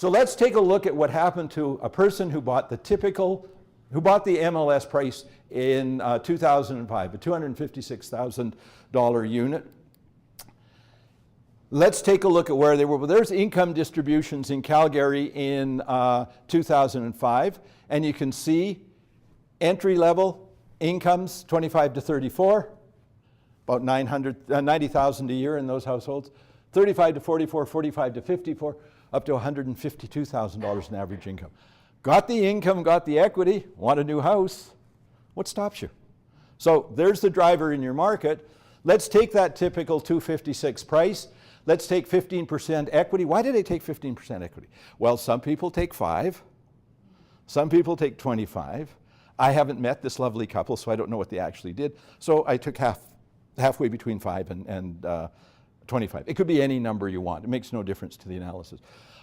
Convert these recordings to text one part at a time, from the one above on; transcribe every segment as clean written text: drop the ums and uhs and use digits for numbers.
So let's take a look at what happened to a person who bought the MLS price in 2005, a $256,000 unit. Let's take a look at where they were. Well, there's income distributions in Calgary in 2005, and you can see entry-level incomes, 25 to 34, about $90,000 a year in those households, 35 to 44, 45 to 54, up to $152,000 in average income. Got the income, got the equity, want a new house. What stops you? So there's the driver in your market. Let's take that typical 256 price. Let's take 15% equity. Why did I take 15% equity? Well, some people take 5. Some people take 25. I haven't met this lovely couple, so I don't know what they actually did. So I took halfway between 5 and 25. It could be any number you want. It makes no difference to the analysis.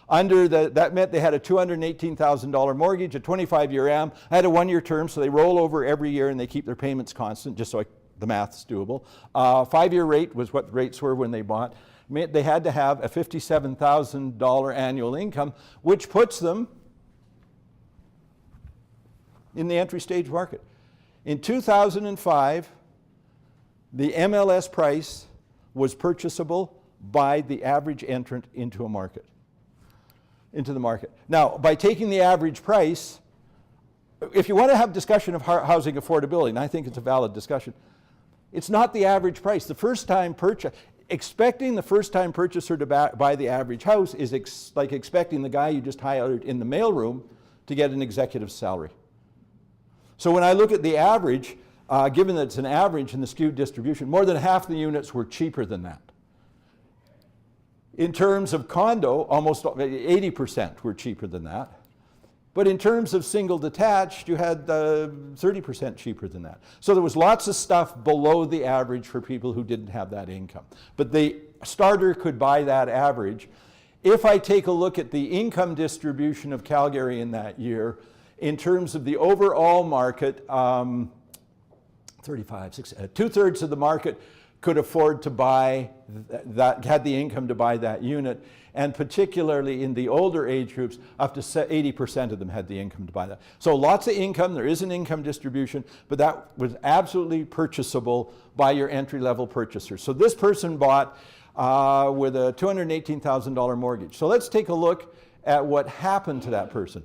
That meant they had a $218,000 mortgage, a 25-year AM. I had a 1-year term, so they roll over every year and they keep their payments constant, just so the math's doable. 5-year rate was what the rates were when they bought. They had to have a $57,000 annual income, which puts them in the entry stage market. In 2005, the MLS price was purchasable by the average entrant into the market. Now, by taking the average price, if you want to have discussion of housing affordability, and I think it's a valid discussion, it's not the average price. The first-time purchase, expecting the first-time purchaser to buy the average house is like expecting the guy you just hired in the mailroom to get an executive salary. So when I look at the average, given that it's an average in the skewed distribution, more than half the units were cheaper than that. In terms of condo, almost 80% were cheaper than that. But in terms of single detached, you had 30% cheaper than that. So there was lots of stuff below the average for people who didn't have that income. But the starter could buy that average. If I take a look at the income distribution of Calgary in that year, in terms of the overall market, 2/3 of the market could afford to buy that, had the income to buy that unit, and particularly in the older age groups, up to 80% of them had the income to buy that. So lots of income, there is an income distribution, but that was absolutely purchasable by your entry-level purchaser. So this person bought with a $218,000 mortgage. So let's take a look at what happened to that person.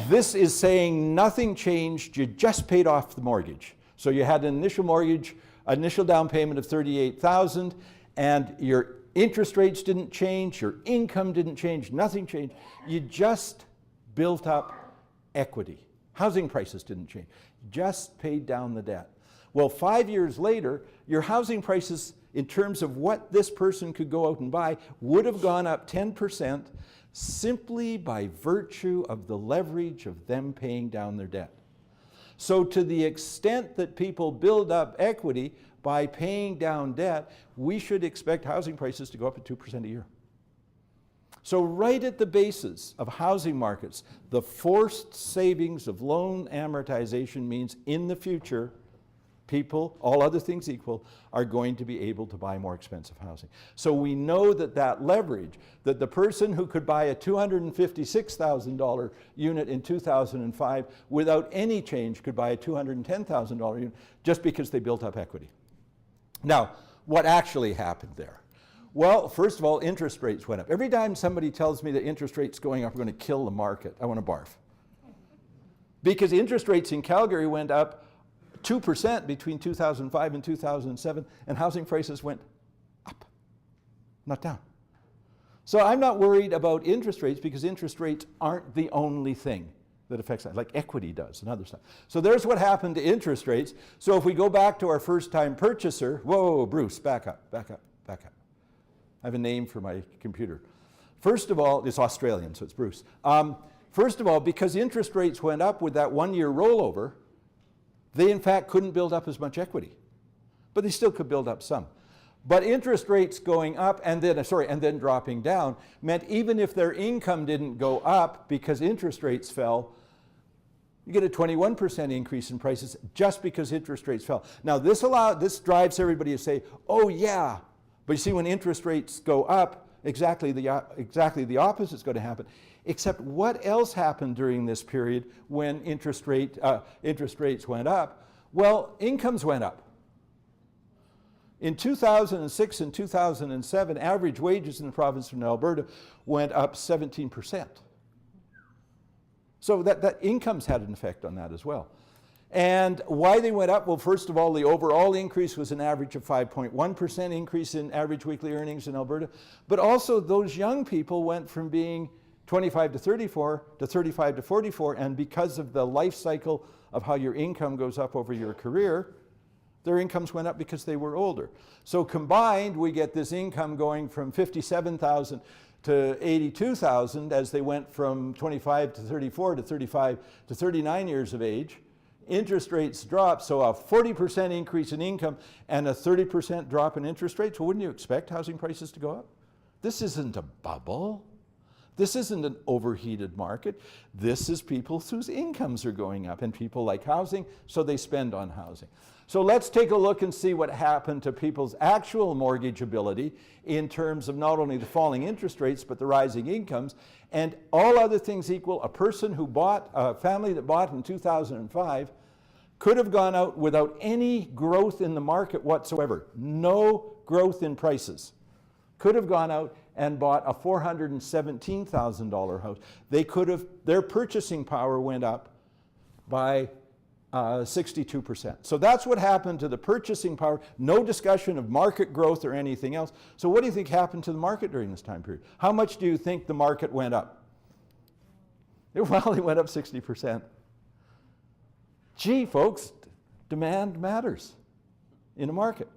This is saying nothing changed, you just paid off the mortgage. So you had an initial mortgage, initial down payment of $38,000, and your interest rates didn't change, your income didn't change, nothing changed. You just built up equity. Housing prices didn't change. Just paid down the debt. Well, 5 years later, your housing prices, in terms of what this person could go out and buy, would have gone up 10% simply by virtue of the leverage of them paying down their debt. So to the extent that people build up equity by paying down debt, we should expect housing prices to go up at 2% a year. So right at the basis of housing markets, the forced savings of loan amortization means in the future, people, all other things equal, are going to be able to buy more expensive housing. So we know that that leverage, that the person who could buy a $256,000 unit in 2005 without any change could buy a $210,000 unit just because they built up equity. Now, what actually happened there? Well, first of all, interest rates went up. Every time somebody tells me that interest rates going up are going to kill the market, I want to barf. Because interest rates in Calgary went up 2% between 2005 and 2007, and housing prices went up, not down. So I'm not worried about interest rates because interest rates aren't the only thing that affects that, like equity does and other stuff. So there's what happened to interest rates. So if we go back to our first-time purchaser, whoa, Bruce, back up, back up, back up. I have a name for my computer. First of all, it's Australian, so it's Bruce. First of all, because interest rates went up with that 1-year rollover, they in fact couldn't build up as much equity, but they still could build up some. But interest rates going up and then dropping down meant even if their income didn't go up because interest rates fell, you get a 21% increase in prices just because interest rates fell. Now this drives everybody to say, oh yeah, but you see when interest rates go up, exactly the opposite is going to happen. Except what else happened during this period when interest rates went up? Well, incomes went up. In 2006 and 2007, average wages in the province of Alberta went up 17%. So that incomes had an effect on that as well. And why they went up? Well, first of all, the overall increase was an average of 5.1% increase in average weekly earnings in Alberta. But also those young people went from being 25 to 34 to 35 to 44, and because of the life cycle of how your income goes up over your career, their incomes went up because they were older. So combined, we get this income going from $57,000 to $82,000 as they went from 25 to 34 to 35 to 39 years of age. Interest rates drop, so a 40% increase in income and a 30% drop in interest rates. Well, wouldn't you expect housing prices to go up? This isn't a bubble. This isn't an overheated market. This is people whose incomes are going up, and people like housing, so they spend on housing. So let's take a look and see what happened to people's actual mortgage ability in terms of not only the falling interest rates, but the rising incomes. And all other things equal, a family that bought in 2005 could have gone out without any growth in the market whatsoever, no growth in prices, could have gone out and bought a $417,000 house. Their purchasing power went up by 62%. So that's what happened to the purchasing power. No discussion of market growth or anything else. So what do you think happened to the market during this time period? How much do you think the market went up? Well, it went up 60%. Gee, folks, demand matters in a market.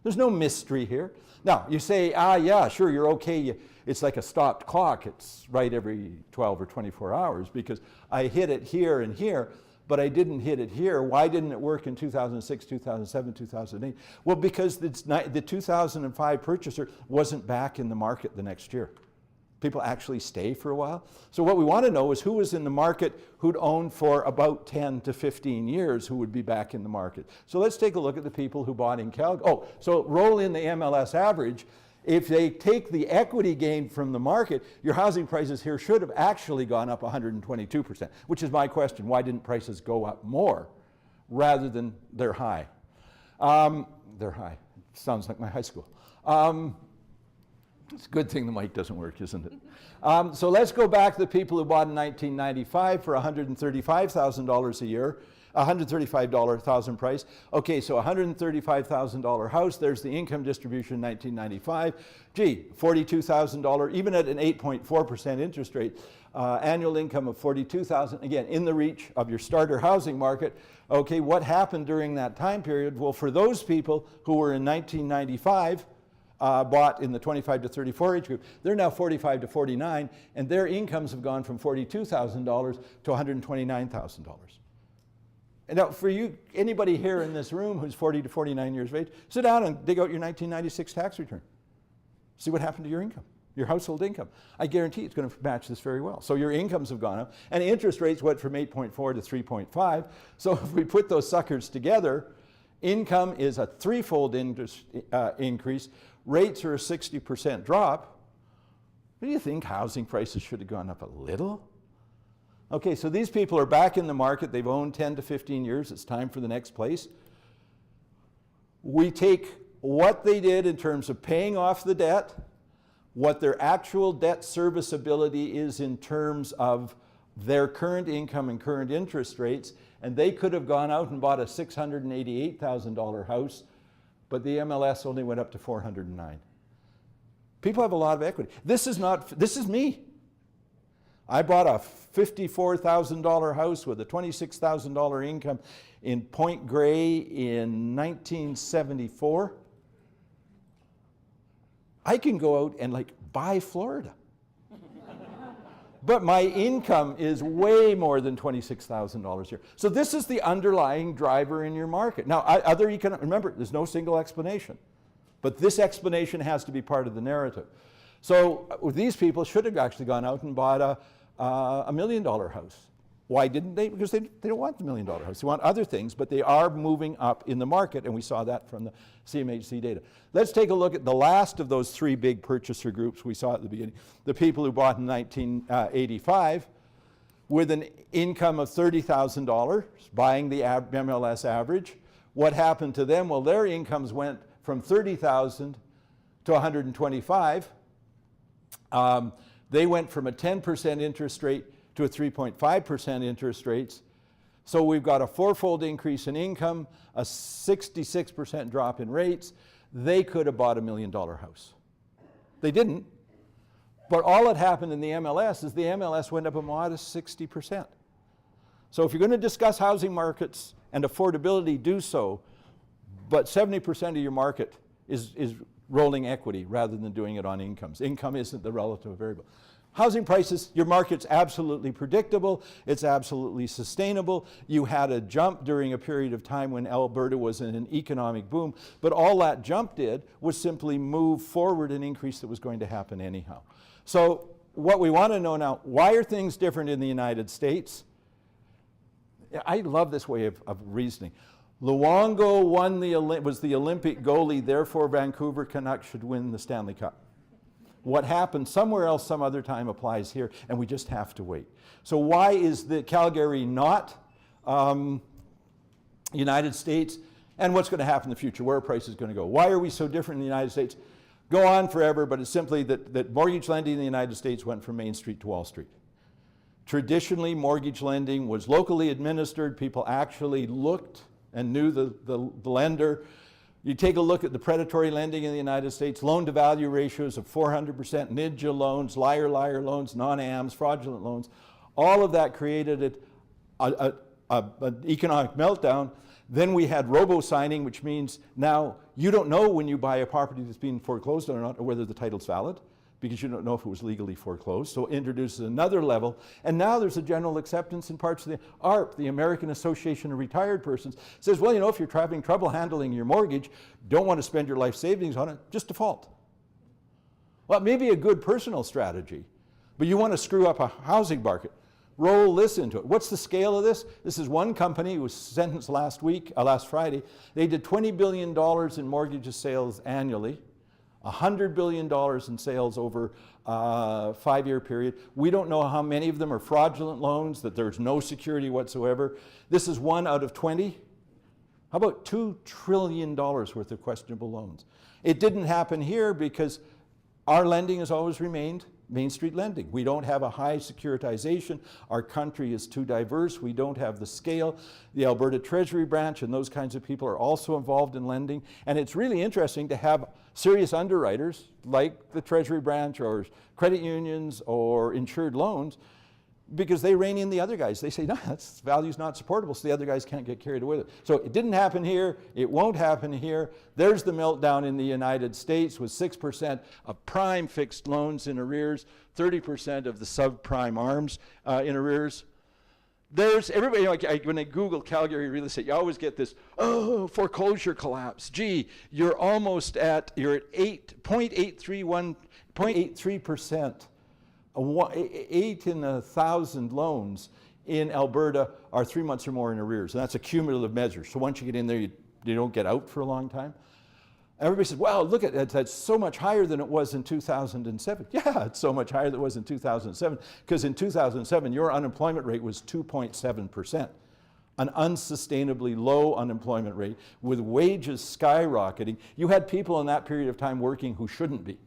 There's no mystery here. Now, you say, yeah, sure, you're okay. It's like a stopped clock. It's right every 12 or 24 hours because I hit it here and here, but I didn't hit it here. Why didn't it work in 2006, 2007, 2008? Well, because the 2005 purchaser wasn't back in the market the next year. People actually stay for a while. So what we want to know is who was in the market who'd owned for about 10 to 15 years who would be back in the market. So let's take a look at the people who bought in Calgary. Oh, so roll in the MLS average. If they take the equity gain from the market, your housing prices here should have actually gone up 122%, which is my question. Why didn't prices go up more rather than they're high? They're high. Sounds like my high school. It's a good thing the mic doesn't work, isn't it? So let's go back to the people who bought in 1995 for $135,000 a year, $135,000 price. Okay, so $135,000 house, there's the income distribution in 1995. Gee, $42,000, even at an 8.4% interest rate, annual income of $42,000, again, in the reach of your starter housing market. Okay, what happened during that time period? Well, for those people who were in 1995, bought in the 25 to 34 age group, they're now 45 to 49, and their incomes have gone from $42,000 to $129,000. And now for you, anybody here in this room who's 40 to 49 years of age, sit down and dig out your 1996 tax return. See what happened to your income, your household income. I guarantee it's going to match this very well. So your incomes have gone up, and interest rates went from 8.4 to 3.5. So if we put those suckers together, income is a threefold increase. Rates are a 60% drop. What do you think? Housing prices should have gone up a little? Okay, so these people are back in the market. They've owned 10 to 15 years. It's time for the next place. We take what they did in terms of paying off the debt, what their actual debt serviceability is in terms of their current income and current interest rates, and they could have gone out and bought a $688,000 house, but the MLS only went up to $409,000. People have a lot of equity. This is me. I bought a $54,000 house with a $26,000 income in Point Grey in 1974. I can go out and buy Florida. But my income is way more than $26,000 a year. So this is the underlying driver in your market. Now, remember, there's no single explanation. But this explanation has to be part of the narrative. So these people should have actually gone out and bought a $1 million house. Why didn't they? Because they don't want the $1 million house. They want other things, but they are moving up in the market, and we saw that from the CMHC data. Let's take a look at the last of those three big purchaser groups we saw at the beginning. The people who bought in 1985 with an income of $30,000, buying the MLS average. What happened to them? Well, their incomes went from $30,000 to $125,000. They went from a 10% interest rate to a 3.5% interest rates. So we've got a fourfold increase in income, a 66% drop in rates. They could have bought a $1 million house. They didn't. But all that happened in the MLS is the MLS went up a modest 60%. So if you're going to discuss housing markets and affordability, do so. But 70% of your market is rolling equity rather than doing it on incomes. Income isn't the relative variable. Housing prices, your market's absolutely predictable. It's absolutely sustainable. You had a jump during a period of time when Alberta was in an economic boom, but all that jump did was simply move forward an increase that was going to happen anyhow. So what we want to know now, why are things different in the United States? I love this way of reasoning. Luongo was the Olympic goalie, therefore Vancouver Canucks should win the Stanley Cup. What happened somewhere else some other time applies here, and we just have to wait. So why is the Calgary not United States? And what's going to happen in the future? Where are prices going to go? Why are we so different in the United States? Go on forever, but it's simply that mortgage lending in the United States went from Main Street to Wall Street. Traditionally, mortgage lending was locally administered. People actually looked and knew the lender. You take a look at the predatory lending in the United States, loan-to-value ratios of 400%, NIDJA loans, liar loans, non-AMs, fraudulent loans. All of that created an economic meltdown. Then we had robo-signing, which means now you don't know when you buy a property that's being foreclosed on or not, or whether the title's valid, because you don't know if it was legally foreclosed. So it introduces another level. And now there's a general acceptance in parts of the AREF, the American Association of Retired Persons, says, well, you know, if you're having trouble handling your mortgage, don't want to spend your life savings on it, just default. Well, it may be a good personal strategy, but you want to screw up a housing market. Roll this into it. What's the scale of this? This is one company who was sentenced last Friday. They did $20 billion in mortgage sales annually. $100 billion in sales over a 5-year period. We don't know how many of them are fraudulent loans, that there's no security whatsoever. This is 1 out of 20. How about $2 trillion worth of questionable loans? It didn't happen here because our lending has always remained Main Street lending. We don't have a high securitization. Our country is too diverse. We don't have the scale. The Alberta Treasury branch and those kinds of people are also involved in lending. And it's really interesting to have serious underwriters like the Treasury branch or credit unions or insured loans, because they rein in the other guys. They say, no, that's value's not supportable, so the other guys can't get carried away with it. So it didn't happen here. It won't happen here. There's the meltdown in the United States with 6% of prime fixed loans in arrears, 30% of the subprime ARMs in arrears. There's everybody, you know, when I Google Calgary real estate, you always get this, oh, foreclosure collapse. Gee, you're at 0.83%. 8 in 1,000 loans in Alberta are 3 months or more in arrears, and that's a cumulative measure. So once you get in there, you don't get out for a long time. Everybody says, wow, look at that, that's so much higher than it was in 2007. Yeah, it's so much higher than it was in 2007, because in 2007, your unemployment rate was 2.7%. An unsustainably low unemployment rate with wages skyrocketing. You had people in that period of time working who shouldn't be.